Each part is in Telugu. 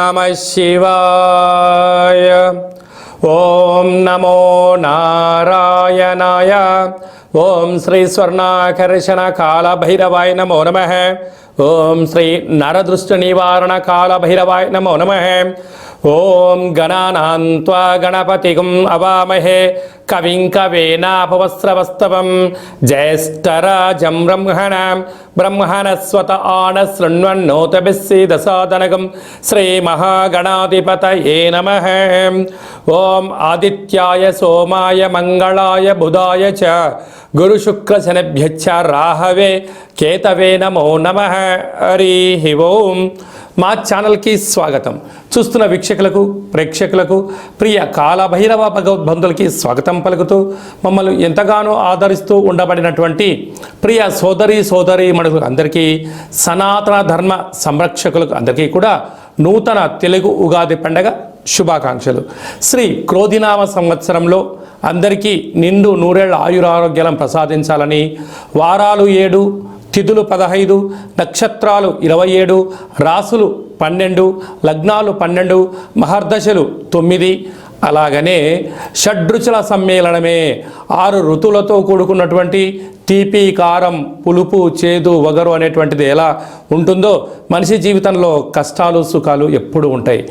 नमः शिवाय। ओम नमो नारायणाय। ओम श्री स्वर्णाकर्षण काल भैरवाय नमो नमः। ओम श्री नरदृष्ट निवारण काल भैरवाय नमो नमः। ओम गणानां त्वा गणपतिगुं अवामहे कविं कवीनापवस्त्रवस्तवं ज्येष्ठराजं ब्रह्मणस्पत आनशृण्वन्नोतभिस्सीदसादनगं श्रीमहागणाधिपतये नमः। ओम आदित्याय सोमाय मंगलाय बुधाय च गुरुशुक्रशनिभ्यश्च राहवे केतवे नमो नमः। हरि ओम। మా ఛానల్కి స్వాగతం. చూస్తున్న వీక్షకులకు ప్రేక్షకులకు ప్రియ కాలభైరవ భగవద్బంధులకి స్వాగతం పలుకుతూ మమ్మల్ని ఎంతగానో ఆదరిస్తూ ఉండబడినటువంటి ప్రియ సోదరి మనులకు అందరికీ సనాతన ధర్మ సంరక్షకులకు అందరికీ కూడా నూతన తెలుగు ఉగాది పండగ శుభాకాంక్షలు. శ్రీ క్రోధినామ సంవత్సరంలో అందరికీ నిండు నూరేళ్ల ఆయురారోగ్యాలను ప్రసాదించాలని, వారాలు 7, తిథులు 15, నక్షత్రాలు 27, రాసులు 12, లగ్నాలు 12, మహర్దశలు 9, అలాగనే షడ్రుచుల సమ్మేళనమే 6 ఋతువులతో కూడుకున్నటువంటి తీపి, కారం, పులుపు, చేదు, వగరు అనేటువంటిది ఎలా ఉంటుందో మనిషి జీవితంలో కష్టాలు సుఖాలు ఎప్పుడు ఉంటాయి.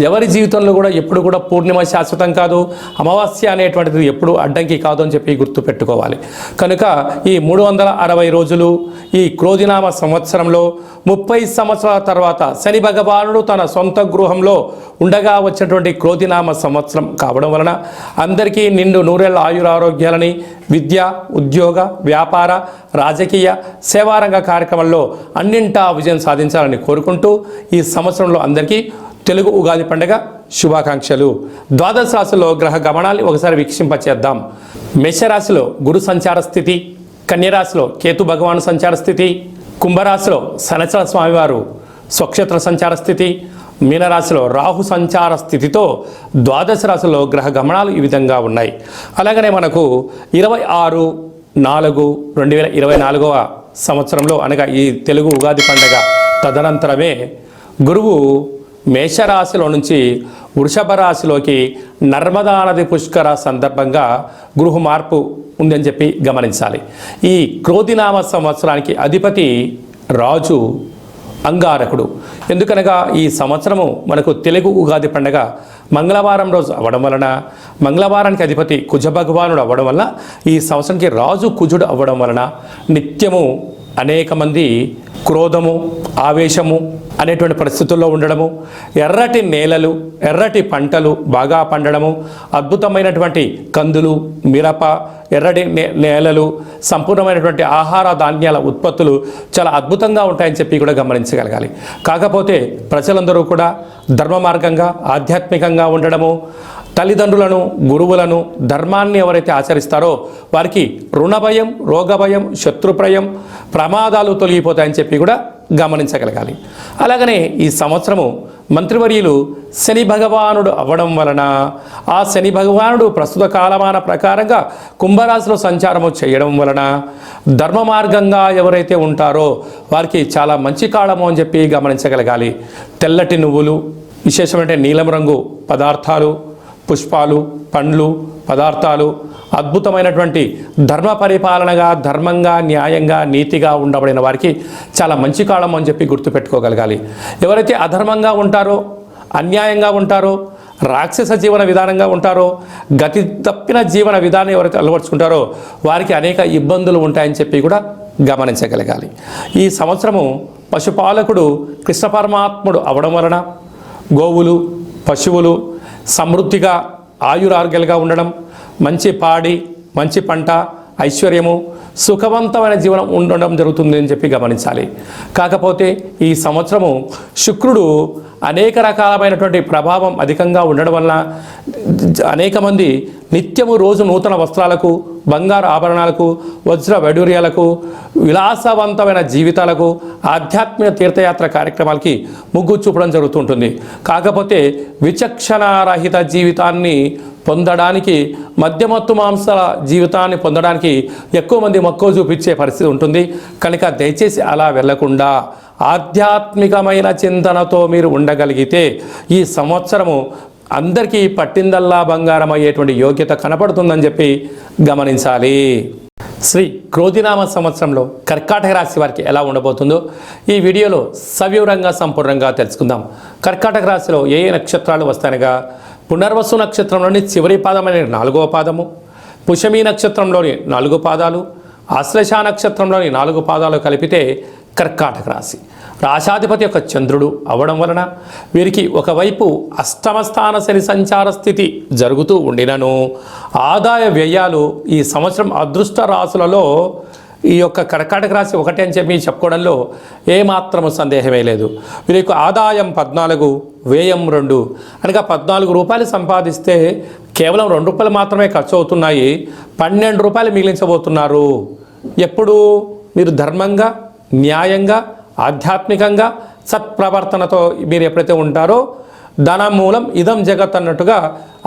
ఎవరి జీవితంలో కూడా ఎప్పుడు కూడా పూర్ణిమ శాశ్వతం కాదు, అమావాస్య అనేటువంటిది ఎప్పుడు అడ్డంకి కాదు అని చెప్పి గుర్తుపెట్టుకోవాలి. కనుక ఈ 360 రోజులు ఈ క్రోధినామ సంవత్సరంలో 30 సంవత్సరాల తర్వాత శని భగవానుడు తన సొంత గృహంలో ఉండగా వచ్చినటువంటి క్రోధినామ సంవత్సరం కావడం వలన అందరికీ నిండు నూరేళ్ల ఆయురారోగ్యాలని, విద్య, ఉద్యోగ, వ్యాపార, రాజకీయ, సేవారంగ కార్యక్రమాల్లో అన్నింటా విజయం సాధించాలని కోరుకుంటూ ఈ సంవత్సరంలో అందరికీ తెలుగు ఉగాది పండుగ శుభాకాంక్షలు. ద్వాదశ రాశిలో గ్రహ గమనాన్ని ఒకసారి వీక్షింపచేద్దాం. మేషరాశిలో గురు సంచార స్థితి, కన్యరాశిలో కేతు భగవాను సంచార స్థితి, కుంభరాశిలో శనిచర స్వామివారు స్వక్షేత్ర సంచార స్థితి, మీనరాశిలో రాహు సంచార స్థితితో ద్వాదశ రాశిలో గ్రహ గమనాలు ఈ విధంగా ఉన్నాయి. అలాగనే మనకు 26/4/2024 సంవత్సరంలో అనగా ఈ తెలుగు ఉగాది పండుగ తదనంతరమే గురువు మేషరాశిలో నుంచి వృషభ రాశిలోకి నర్మదా నది పుష్కర సందర్భంగా గృహ మార్పు ఉందని చెప్పి గమనించాలి. ఈ క్రోధినామ సంవత్సరానికి అధిపతి రాజు అంగారకుడు. ఎందుకనగా ఈ సంవత్సరము మనకు తెలుగు ఉగాది పండుగ మంగళవారం రోజు అవ్వడం వలన, మంగళవారానికి అధిపతి కుజ భగవానుడు అవ్వడం వలన, ఈ సంవత్సరానికి రాజు కుజుడు అవ్వడం వలన నిత్యము అనేక మంది క్రోధము, ఆవేశము అనేటువంటి పరిస్థితుల్లో ఉండడము, ఎర్రటి నేలలు, ఎర్రటి పంటలు బాగా పండడము, అద్భుతమైనటువంటి కందులు, మిరప, ఎర్రటి నేలలు, సంపూర్ణమైనటువంటి ఆహార ధాన్యాల ఉత్పత్తులు చాలా అద్భుతంగా ఉంటాయని చెప్పి కూడా గమనించగలగాలి. కాకపోతే ప్రజలందరూ కూడా ధర్మ మార్గంగా, ఆధ్యాత్మికంగా ఉండడము, తల్లిదండ్రులను, గురువులను, ధర్మాన్ని ఎవరైతే ఆచరిస్తారో వారికి రుణభయం, రోగభయం, శత్రుప్రయం, ప్రమాదాలు తొలగిపోతాయని చెప్పి కూడా గమనించగలగాలి. అలాగనే ఈ సంవత్సరము మంత్రివర్యులు శని భగవానుడు అవ్వడం వలన, ఆ శని భగవానుడు ప్రస్తుత కాలమాన ప్రకారంగా కుంభరాశిలో సంచారము చేయడం వలన ధర్మ మార్గంగా ఎవరైతే ఉంటారో వారికి చాలా మంచి కాలము అని చెప్పి గమనించగలగాలి. తెల్లటి నువ్వులు, విశేషమైన నీలం రంగు పదార్థాలు, పుష్పాలు, పండ్లు, పదార్థాలు, అద్భుతమైనటువంటి ధర్మ పరిపాలనగా, ధర్మంగా, న్యాయంగా, నీతిగా ఉండబడిన వారికి చాలా మంచి కాలం అని చెప్పి గుర్తుపెట్టుకోగలగాలి. ఎవరైతే అధర్మంగా ఉంటారో, అన్యాయంగా ఉంటారో, రాక్షస జీవన విధానంగా ఉంటారో, గతి తప్పిన జీవన విధానం ఎవరైతే అలవర్చుకుంటారో వారికి అనేక ఇబ్బందులు ఉంటాయని చెప్పి కూడా గమనించగలగాలి. ఈ సంవత్సరము పశుపాలకుడు కృష్ణ పరమాత్ముడు అవడం వలన గోవులు, పశువులు సమృద్ధిగా ఆయురారోగ్యాలుగా ఉండడం, మంచి పాడి, మంచి పంట, ఐశ్వర్యము, సుఖవంతమైన జీవనం ఉండడం జరుగుతుంది అని చెప్పి గమనించాలి. కాకపోతే ఈ సంవత్సరము శుక్రుడు అనేక రకాలమైనటువంటి ప్రభావం అధికంగా ఉండడం వలన అనేక మంది నిత్యము రోజు నూతన వస్త్రాలకు, బంగారు ఆభరణాలకు, వజ్ర వైడూర్యాలకు, విలాసవంతమైన జీవితాలకు, ఆధ్యాత్మిక తీర్థయాత్ర కార్యక్రమాలకి మొగ్గు చూపడం జరుగుతుంటుంది. కాకపోతే విచక్షణారహిత జీవితాన్ని పొందడానికి, మద్యమత్తు మాంసాల జీవితాన్ని పొందడానికి ఎక్కువ మంది మక్కువ చూపించే పరిస్థితి ఉంటుంది. కనుక దయచేసి అలా వెళ్లకుండా ఆధ్యాత్మికమైన చింతనతో మీరు ఉండగలిగితే ఈ సంవత్సరము అందరికీ పట్టిందల్లా బంగారం అయ్యేటువంటి యోగ్యత కనపడుతుందని చెప్పి గమనించాలి. శ్రీ క్రోధినామ సంవత్సరంలో కర్కాటక రాశి వారికి ఎలా ఉండబోతుందో ఈ వీడియోలో సవివరంగా సంపూర్ణంగా తెలుసుకుందాం. కర్కాటక రాశిలో ఏ నక్షత్రాలు వస్తాయనగా పునర్వసు నక్షత్రంలోని చివరి పాదమైన 4వ పాదము, పుష్యమి నక్షత్రంలోని 4 పాదాలు, ఆశ్లేష నక్షత్రంలోని 4 పాదాలు కలిపితే కర్కాటక రాశి. రాశాధిపతి యొక్క చంద్రుడు అవడం వలన వీరికి ఒకవైపు అష్టమ స్థాన శని సంచార స్థితి జరుగుతూ ఉండినను ఆదాయ వ్యయాలు ఈ సంవత్సరం అదృష్ట రాశులలో ఈ యొక్క కర్కాటక రాశి ఒకటి అని చెప్పి చెప్పుకోవడంలో ఏమాత్రము సందేహమే లేదు. వీరి యొక్క ఆదాయం 14, వ్యయం 2 అనగా 14 రూపాయలు సంపాదిస్తే కేవలం 2 రూపాయలు మాత్రమే ఖర్చు అవుతున్నాయి, 12 రూపాయలు మిగిలించబోతున్నారు. ఎప్పుడు మీరు ధర్మంగా, న్యాయంగా, ఆధ్యాత్మికంగా, సత్ప్రవర్తనతో మీరు ఎప్పుడైతే ఉంటారో ధనమూలం ఇదం జగత్ అన్నట్టుగా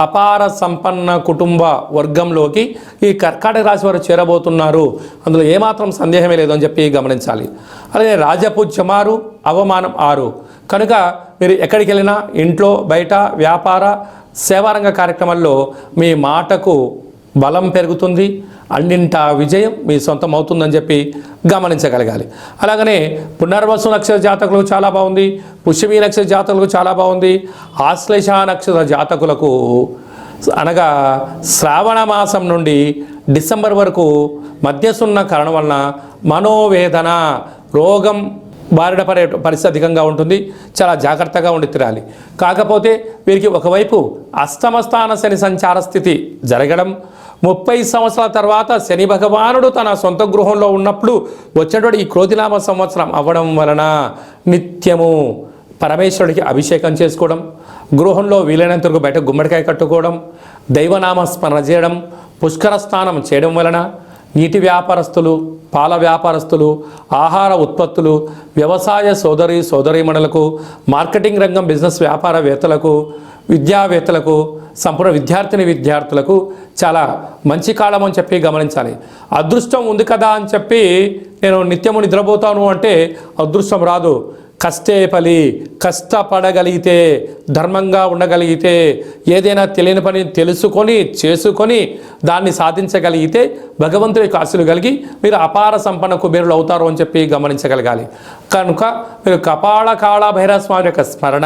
అపార సంపన్న కుటుంబ వర్గంలోకి ఈ కర్కాటక రాశి వారు చేరబోతున్నారు. అందులో ఏమాత్రం సందేహమే లేదు అని చెప్పి గమనించాలి. అలాగే రాజపూజ్యం 6, అవమానం 6 కనుక మీరు ఎక్కడికి వెళ్ళినా ఇంట్లో, బయట, వ్యాపార, సేవారంగ కార్యక్రమాల్లో మీ మాటకు బలం పెరుగుతుంది, అన్నింటా విజయం మీ సొంతం అవుతుందని చెప్పి గమనించగలగాలి. అలాగనే పునర్వసు నక్షత్ర జాతకులకు చాలా బాగుంది, పుష్యమి నక్షత్ర జాతకులకు చాలా బాగుంది, ఆశ్లేష నక్షత్ర జాతకులకు అనగా శ్రావణ మాసం నుండి డిసెంబర్ వరకు మధ్యసున్న కారణం వలన మనోవేదన, రోగం బారిన పడే పరిస్థితి అధికంగా ఉంటుంది. చాలా జాగ్రత్తగా ఉండి తిరాలి. కాకపోతే వీరికి ఒకవైపు అష్టమ స్థాన శని సంచార స్థితి జరగడం, 30 సంవత్సరాల తర్వాత శని భగవానుడు తన సొంత గృహంలో ఉన్నప్పుడు వచ్చినటువంటి ఈ క్రోధినామ సంవత్సరం అవ్వడం వలన నిత్యము పరమేశ్వరుడికి అభిషేకం చేసుకోవడం, గృహంలో వీలైనంత వరకు బయట గుమ్మడికాయ కట్టుకోవడం, దైవనామ స్మరణ చేయడం, పుష్కర స్నానం చేయడం వలన నీటి వ్యాపారస్తులు, పాల వ్యాపారస్తులు, ఆహార ఉత్పత్తులు, వ్యవసాయ సోదరీమణులకు, మార్కెటింగ్ రంగం బిజినెస్ వ్యాపారవేత్తలకు, విద్యావేత్తలకు, సంపూర్ణ విద్యార్థులకు చాలా మంచి కాలం అని చెప్పి గమనించాలి. అదృష్టం ఉంది కదా అని చెప్పి నేను నిత్యము నిద్రపోతాను అంటే అదృష్టం రాదు. కష్టే ఫలి, కష్టపడగలిగితే, ధర్మంగా ఉండగలిగితే, ఏదైనా తెలియని పని తెలుసుకొని చేసుకొని దాన్ని సాధించగలిగితే భగవంతుడి యొక్క ఆశీస్సులు కలిగి మీరు అపార సంపన్న కుబేరులు అవుతారు అని చెప్పి గమనించగలగాలి. కనుక మీరు కపాల కాళభైరవ స్వామి యొక్క స్మరణ,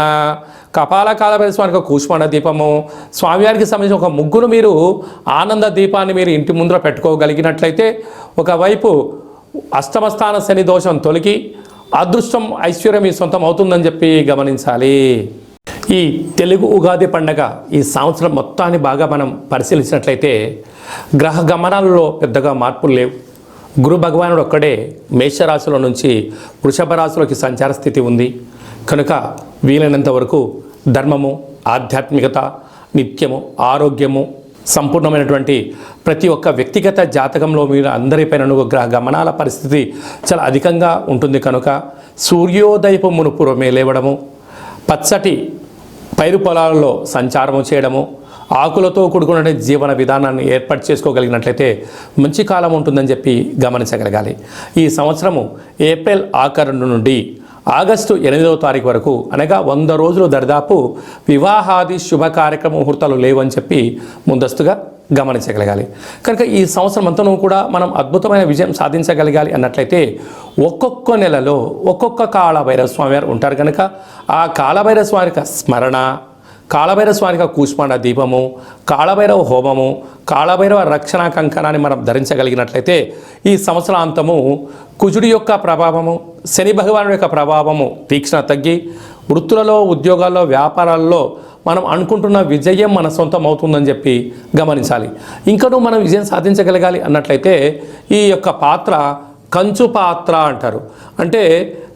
కపాల కాళభైరవ స్వామి యొక్క కూష్మాండ దీపము, స్వామివారికి సంబంధించిన ఒక ముగ్గురు మీరు ఆనంద దీపాన్ని మీరు ఇంటి ముందర పెట్టుకోగలిగినట్లయితే ఒకవైపు అష్టమస్థాన శని దోషం తొలగి అదృష్టం, ఐశ్వర్యం మీ సొంతం అవుతుందని చెప్పి గమనించాలి. ఈ తెలుగు ఉగాది పండగ ఈ సంవత్సరం మొత్తాన్ని బాగా మనం పరిశీలించినట్లయితే గ్రహ గమనాలలో పెద్దగా మార్పులు లేవు. గురు భగవానుడు ఒక్కడే మేషరాశిలో నుంచి వృషభ రాశిలోకి సంచార స్థితి ఉంది. కనుక వీలైనంత వరకు ధర్మము, ఆధ్యాత్మికత, నిత్యము, ఆరోగ్యము, సంపూర్ణమైనటువంటి ప్రతి ఒక్క వ్యక్తిగత జాతకంలో మీరు అందరిపైన గ్రహ గమనాల పరిస్థితి చాలా అధికంగా ఉంటుంది. కనుక సూర్యోదయపు మునుపురమే లేవడము, పచ్చటి పైరు పొలాలలో సంచారము చేయడము, ఆకులతో కూడుకున్న జీవన విధానాన్ని ఏర్పాటు చేసుకోగలిగినట్లయితే మంచి కాలం ఉంటుందని చెప్పి గమనించగలగాలి. ఈ సంవత్సరము ఏప్రిల్ ఆఖరు నుండి ఆగస్టు 8వ తారీఖు వరకు అనగా 100 రోజులు దరిదాపు వివాహాది శుభ కార్యక్రమ ముహూర్తాలు లేవని చెప్పి ముందస్తుగా గమనించగలగాలి. కనుక ఈ సంవత్సరం అంతనూ కూడా మనం అద్భుతమైన విజయం సాధించగలగాలి అన్నట్లయితే ఒక్కొక్క నెలలో ఒక్కొక్క కాళభైరవ స్వామి వారు ఉంటారు. కనుక ఆ కాళభైరవ స్వామి యొక్క స్మరణ, కాళభైరవ స్వామి యొక్క కూష్మాండ దీపము, కాళభైరవ హోమము, కాళభైరవ రక్షణ కంకణాన్ని మనం ధరించగలిగినట్లయితే ఈ సంవత్సరాంతము కుజుడి యొక్క ప్రభావము, శని భగవానుడి యొక్క ప్రభావము తీక్షణ తగ్గి వృత్తులలో, ఉద్యోగాల్లో, వ్యాపారాల్లో మనం అనుకుంటున్న విజయం మన సొంతం అవుతుందని చెప్పి గమనించాలి. ఇంకనూ మనం విజయం సాధించగలగాలి అన్నట్లయితే ఈ యొక్క పాత్ర కంచు పాత్ర అంటారు. అంటే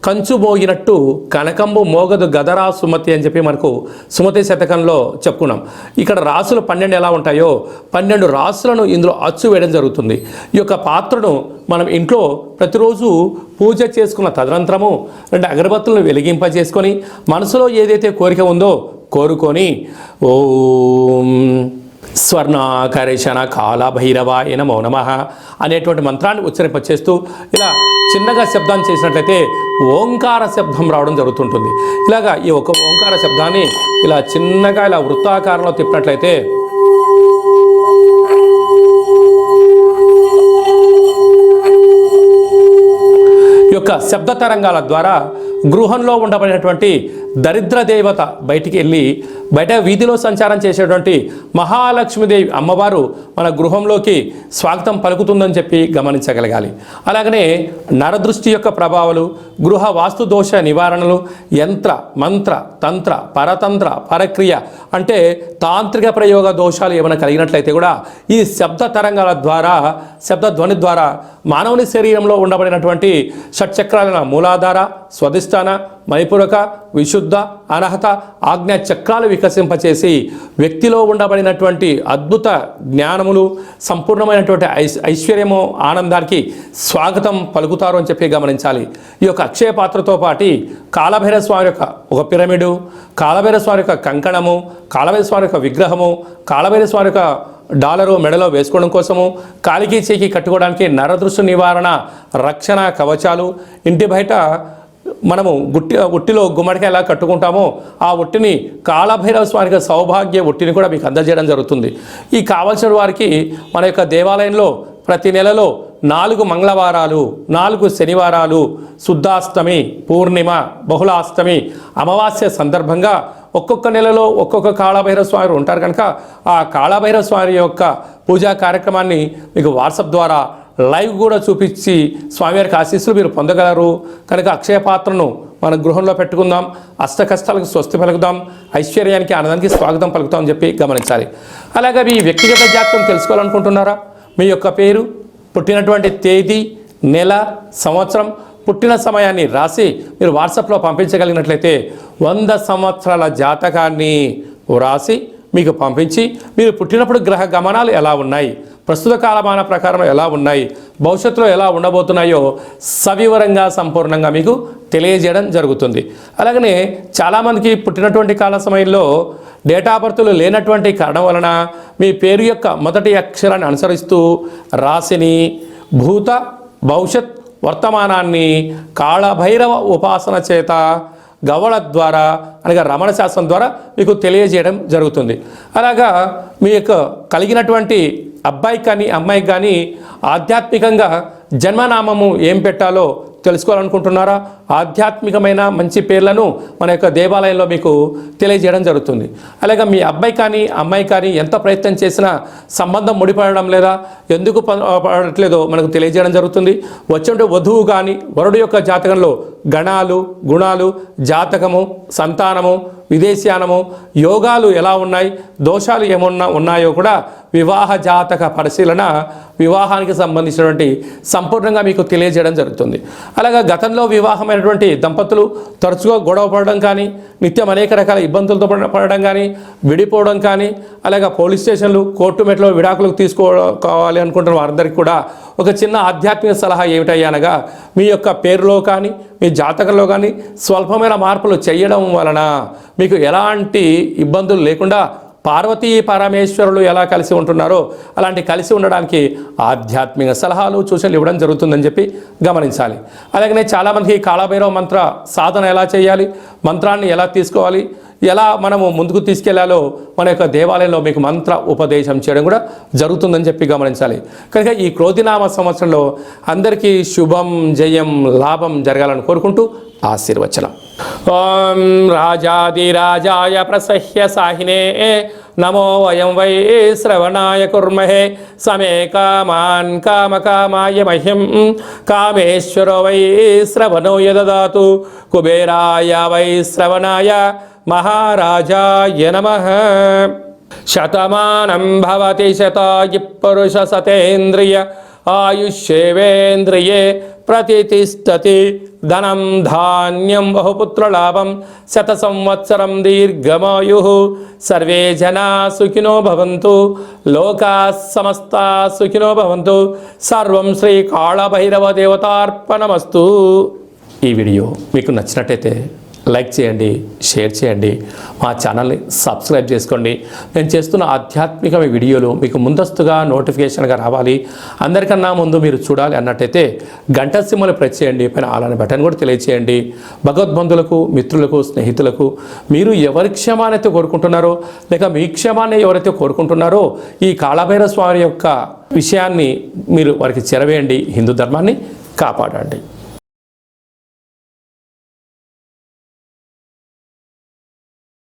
కంచు మోగినట్టు కనకంబు మోగదు గదరా సుమతి అని చెప్పి మనకు సుమతి శతకంలో చెప్పుకున్నాం. ఇక్కడ రాసులు 12 ఎలా ఉంటాయో 12 రాసులను ఇందులో అచ్చు వేయడం జరుగుతుంది. ఈ యొక్క పాత్రను మనం ఇంట్లో ప్రతిరోజు పూజ చేసుకున్న తదనంతరము 2 అగరబత్తులను వెలిగింపజేసుకొని మనసులో ఏదైతే కోరిక ఉందో కోరుకొని ఓం స్వర్ణాకర్షణ కాళభైరవాయ నమో నమః అనేటువంటి మంత్రాన్ని ఉచ్చరింపచేస్తూ ఇలా చిన్నగా శబ్దాన్ని చేసినట్లయితే ఓంకార శబ్దం రావడం జరుగుతుంటుంది. ఇలాగా ఈ ఒక ఓంకార శబ్దాన్ని ఇలా చిన్నగా ఇలా వృత్తాకారంలో తిప్పినట్లయితే ఈ యొక్క శబ్ద తరంగాల ద్వారా గృహంలో ఉండబడినటువంటి దరిద్ర దేవత బయటికి వెళ్ళి బయట వీధిలో సంచారం చేసేటువంటి మహాలక్ష్మీదేవి అమ్మవారు మన గృహంలోకి స్వాగతం పలుకుతుందని చెప్పి గమనించగలగాలి. అలాగనే నరదృష్టి యొక్క ప్రభావాలు, గృహ వాస్తు దోష నివారణలు, యంత్ర మంత్ర తంత్ర పరతంత్ర పరక్రియ అంటే తాంత్రిక ప్రయోగ దోషాలు ఏమైనా కలిగినట్లయితే కూడా ఈ శబ్ద తరంగాల ద్వారా, శబ్ద ధ్వని ద్వారా మానవుని శరీరంలో ఉండబడినటువంటి షట్చక్రాల మూలాధార, స్వధిష్టాన, మణిపూరక, విశుద్ధ, అనహత, ఆజ్ఞా చక్రాలు వికసింపచేసి వ్యక్తిలో ఉండబడినటువంటి అద్భుత జ్ఞానములు, సంపూర్ణమైనటువంటి ఐశ్వర్యము, ఆనందానికి స్వాగతం పలుకుతారు అని చెప్పి గమనించాలి. ఈ యొక్క అక్షయ పాత్రతో పాటు కాళభైరవ స్వామి యొక్క ఒక పిరమిడు, కాళభైరవ స్వామి యొక్క కంకణము, కాళభైరవ స్వామి యొక్క విగ్రహము, కాళభైరవ స్వామి యొక్క డాలరు మెడలో వేసుకోవడం కోసము, కాలికి చేకి కట్టుకోవడానికి నరదృష్టి నివారణ రక్షణ కవచాలు, ఇంటి బయట మనము ఉట్టిలో గుమ్మడికాయ ఎలా కట్టుకుంటామో ఆ ఉట్టిని కాళభైరవ స్వామికి సౌభాగ్య ఉట్టిని కూడా మీకు అందజేయడం జరుగుతుంది. ఈ కావలసిన వారికి మన యొక్క దేవాలయంలో ప్రతి నెలలో 4 మంగళవారాలు, 4 శనివారాలు, శుద్ధాష్టమి, పూర్ణిమ, బహుళాష్టమి, అమావాస్య సందర్భంగా ఒక్కొక్క నెలలో ఒక్కొక్క కాళభైరవ స్వామి ఉంటారు కనుక ఆ కాళభైరవ స్వామి యొక్క పూజా కార్యక్రమాన్ని మీకు వాట్సాప్ ద్వారా లైవ్ కూడా చూపించి స్వామివారికి ఆశీస్సులు మీరు పొందగలరు. కనుక అక్షయ పాత్రను మన గృహంలో పెట్టుకుందాం, అష్ట కష్టాలకు స్వస్తి పలుకుదాం, ఐశ్వర్యానికి ఆనందానికి స్వాగతం పలుకుతాం అని చెప్పి గమనించాలి. అలాగే మీ వ్యక్తిగత జాతకం తెలుసుకోవాలనుకుంటున్నారా? మీ యొక్క పేరు, పుట్టినటువంటి తేదీ, నెల, సంవత్సరం, పుట్టిన సమయాన్ని రాసి మీరు వాట్సాప్లో పంపించగలిగినట్లయితే 100 సంవత్సరాల జాతకాన్ని రాసి మీకు పంపించి మీరు పుట్టినప్పుడు గ్రహ గమనాలు ఎలా ఉన్నాయి, ప్రస్తుత కాలమాన ప్రకారం ఎలా ఉన్నాయి, భవిష్యత్తులో ఎలా ఉండబోతున్నాయో సవివరంగా సంపూర్ణంగా మీకు తెలియజేయడం జరుగుతుంది. అలాగనే చాలామందికి పుట్టినటువంటి కాల సమయంలో డేటా బర్త్లు లేనటువంటి కారణం వలన మీ పేరు యొక్క మొదటి అక్షరాన్ని అనుసరిస్తూ రాశిని, భూత భవిష్యత్ వర్తమానాన్ని కాళభైరవ ఉపాసన చేత గవళ ద్వారా అనగా రమణ శాస్త్రం ద్వారా మీకు తెలియజేయడం జరుగుతుంది. అలాగా మీ యొక్క కలిగినటువంటి అబ్బాయికి కానీ అమ్మాయికి కానీ ఆధ్యాత్మికంగా జన్మనామము ఏం పెట్టాలో తెలుసుకోవాలనుకుంటున్నారా? ఆధ్యాత్మికమైన మంచి పేర్లను మన యొక్క దేవాలయంలో మీకు తెలియజేయడం జరుగుతుంది. అలాగే మీ అబ్బాయి కానీ అమ్మాయి కానీ ఎంత ప్రయత్నం చేసినా సంబంధం ముడిపడడం లేదా, ఎందుకు పడట్లేదో మనకు తెలియజేయడం జరుగుతుంది. వచ్చే వధువు కానీ వరుడు యొక్క జాతకంలో గణాలు, గుణాలు, జాతకము, సంతానము, విదేశీయానము, యోగాలు ఎలా ఉన్నాయి, దోషాలు ఏమన్నా ఉన్నాయో కూడా వివాహ జాతక పరిశీలన, వివాహానికి సంబంధించినటువంటి సంపూర్ణంగా మీకు తెలియజేయడం జరుగుతుంది. అలాగే గతంలో వివాహమైనటువంటి దంపతులు తరచుగా గొడవ పడడం కానీ, నిత్యం అనేక రకాల ఇబ్బందులతో పడడం కానీ, విడిపోవడం కానీ, అలాగే పోలీస్ స్టేషన్లు, కోర్టు మెట్లో విడాకులకు తీసుకోవాలి అనుకుంటున్న వారందరికీ కూడా ఒక చిన్న ఆధ్యాత్మిక సలహా ఏమిటయ్యా అనగా, మీ యొక్క పేరులో కానీ మీ జాతకంలో కానీ స్వల్పమైన మార్పులు చేయడం వలన మీకు ఎలాంటి ఇబ్బందులు లేకుండా పార్వతీ పరమేశ్వరులు ఎలా కలిసి ఉంటున్నారో అలాంటి కలిసి ఉండడానికి ఆధ్యాత్మిక సలహాలు సూచనలు ఇవ్వడం జరుగుతుందని చెప్పి గమనించాలి. అలాగనే చాలామందికి కాళభైరవ మంత్ర సాధన ఎలా చేయాలి, మంత్రాన్ని ఎలా తీసుకోవాలి, ఎలా మనము ముందుకు తీసుకెళ్లాలో మన యొక్క దేవాలయంలో మీకు మంత్ర ఉపదేశం చేయడం కూడా జరుగుతుందని చెప్పి గమనించాలి. కనుక ఈ క్రోధినామ సంవత్సరంలో అందరికీ శుభం, జయం, లాభం జరగాలని కోరుకుంటూ ఆశీర్వచనం. ఓం రాజాదిరాజాయ ప్రసహ్య సాహినే నమో వయం వై శ్రవణాయ కుర్మహే సమే కామాన్ కామకామాయ మహ్యం కామేశ్వరో వై శ్రవణో యదదాతు కుబేరాయ వై శ్రవణాయ మహారాజాయ నమః. శతమానం భవతి శతాయు పురుష సతేంద్రియ ఆయుష్యేవేంద్రియే ప్రతిష్టతి ధనం ధాన్యం బహుపుత్రలాభం శత సంవత్సరం దీర్ఘమాయు. సర్వే జనా సుఖినో భవంతు, లోకా సమస్తా సుఖినో భవంతు. సర్వం శ్రీ కాళభైరవ దేవతార్పణమస్తు. ఈ వీడియో మీకు నచ్చినట్టయితే లైక్ చేయండి, షేర్ చేయండి, మా ఛానల్ని సబ్స్క్రైబ్ చేసుకోండి. నేను చేస్తున్న ఆధ్యాత్మిక వీడియోలు మీకు ముందస్తుగా నోటిఫికేషన్గా రావాలి, అందరికన్నా ముందు మీరు చూడాలి అన్నట్టయితే గంట సింబల్ ప్రెస్ చేయండి, పైన అలానే బటన్ కూడా తెలియచేయండి. భగవద్బంధులకు, మిత్రులకు, స్నేహితులకు మీరు ఎవరి క్షేమానైతే కోరుకుంటున్నారో లేక మీ క్షేమాన్ని ఎవరైతే కోరుకుంటున్నారో ఈ కాళభైరవ స్వామి యొక్క విషయాన్ని మీరు వారికి చేరవేయండి. హిందూ ధర్మాన్ని కాపాడండి.